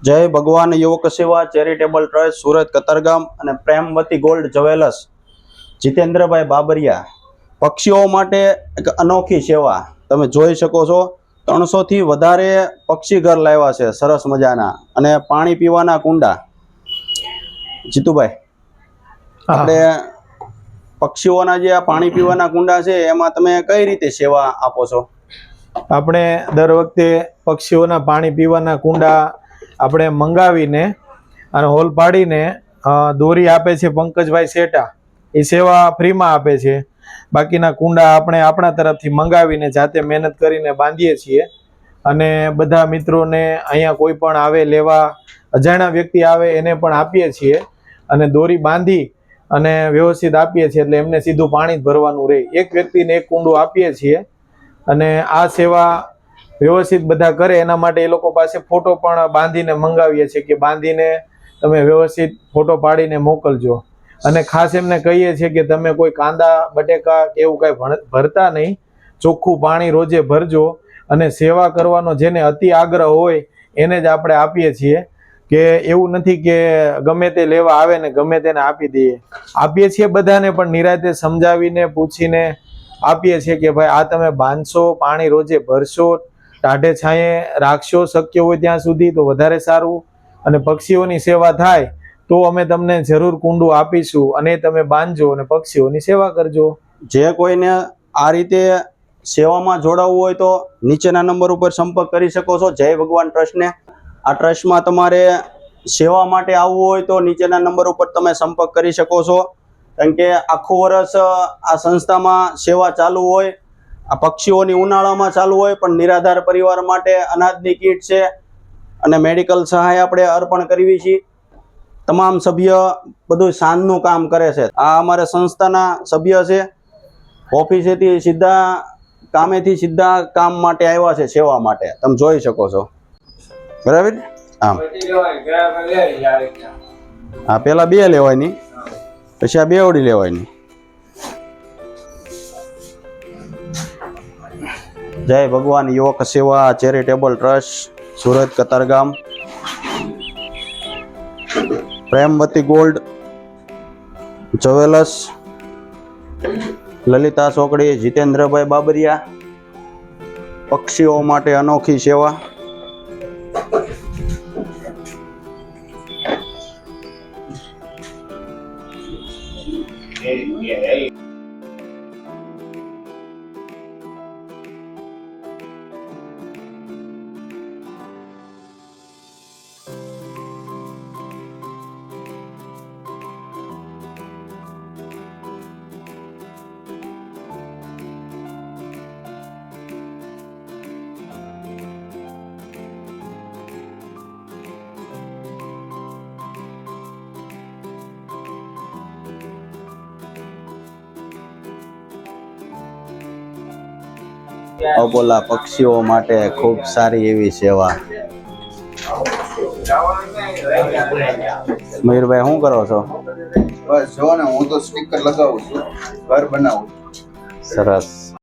જય ભગવાન યુવક સેવા ચેરિટેબલ ટ્રસ્ટ સુરત કતારગામ અને પ્રેમવતી ગોલ્ડ જ્વેલર્સ જીતેન્દ્રભાઈ બાબરિયા પક્ષીઓ માટે એક અનોખી સેવા તમે જોઈ શકો છો। 300 થી વધારે પક્ષી ઘર લાવ્યા છે સરસ મજાના અને પાણી પીવાના કુંડા। જીતુભાઈ આપણે પક્ષીઓના જે પાણી પીવાના કુંડા છે એમાં તમે કઈ રીતે સેવા આપો છો? આપણે દર વખતે પક્ષીઓના પાણી પીવાના કુંડા આપણે મંગાવીને અને હોલ પાડીને દોરી આપે છે પંકજભાઈ શેઠા, એ સેવા ફ્રીમાં આપે છે। બાકીના કુંડા આપણે આપણા તરફથી મંગાવીને જાતે મહેનત કરીને બાંધીએ છીએ અને બધા મિત્રોને અહીંયા કોઈ પણ આવે લેવા, અજાણ્યા વ્યક્તિ આવે એને પણ આપીએ છીએ અને દોરી બાંધી અને વ્યવસ્થિત આપીએ છીએ એટલે એમને સીધું પાણી જ ભરવાનું રહે। એક વ્યક્તિને એક કુંડું આપીએ છીએ અને આ સેવા વ્યવસ્થિત બધા કરે એના માટે એ લોકો પાસે ફોટો પણ બાંધીને મંગાવીએ છીએ કે બાંધીને તમે વ્યવસ્થિત ફોટો પાડીને મોકલજો। અને ખાસ એમને કહીએ છીએ કે તમે કોઈ કાંદા બટેકા કે એવું કાંઈ ભરતા નહીં, ચોખ્ખું પાણી રોજે ભરજો અને સેવા કરવાનો જેને અતિ આગ્રહ હોય એને જ આપણે આપીએ છીએ કે એવું નથી કે ગમે તે લેવા આવે ને ગમે તેને આપી દઈએ। આપીએ છીએ બધાને પણ નિરાતે સમજાવીને પૂછીને આપીએ છીએ કે ભાઈ આ તમે બાંધશો, પાણી રોજે ભરશો, ટાઢે છાંયે રાખશો શક્ય હોય ત્યાં સુધી તો વધારે સારું અને પક્ષીઓની સેવા થાય તો અમે તમને જરૂર કુંડું આપીશું અને તમે બાંધજો અને પક્ષીઓની સેવા કરજો। જે કોઈને આ રીતે સેવામાં જોડાવવું હોય તો નીચેના નંબર ઉપર સંપર્ક કરી શકો છો જય ભગવાન ટ્રસ્ટને। આ ટ્રસ્ટમાં તમારે સેવા માટે આવવું હોય તો નીચેના નંબર ઉપર તમે સંપર્ક કરી શકો છો। કારણ કે આખું વર્ષ આ સંસ્થામાં સેવા ચાલુ હોય, આ પક્ષીઓની ઉનાળામાં ચાલુ હોય પણ નિરાધાર પરિવાર માટે અનાજની કીટ છે અને મેડિકલ સહાય આપણે અર્પણ કરવી છીએ। તમામ સભ્ય બધું સાંજનું કામ કરે છે। આ અમારે સંસ્થાના સભ્ય છે, ઓફિસેથી સીધા કામેથી સીધા કામ માટે આવ્યા છે સેવા માટે, તમે જોઈ શકો છો બરાબર। આમ હા પેલા 2 લેવાની પછી આ 2 ઓડી લેવાની। જય ભગવાન યુવક સેવા charitable trust Surat Katargam Premvati gold jewellers Lalita ચોકડી જીતેન્દ્રભાઈ બાબરિયા પક્ષીઓ માટે અનોખી સેવા। અબોલા પક્ષીઓ માટે ખૂબ સારી એવી સેવા। મયુરભાઈ શું કરો છો? બસ જો ને હું તો સ્ટીકર લગાવું છું, ઘર બનાવું છું। સરસ।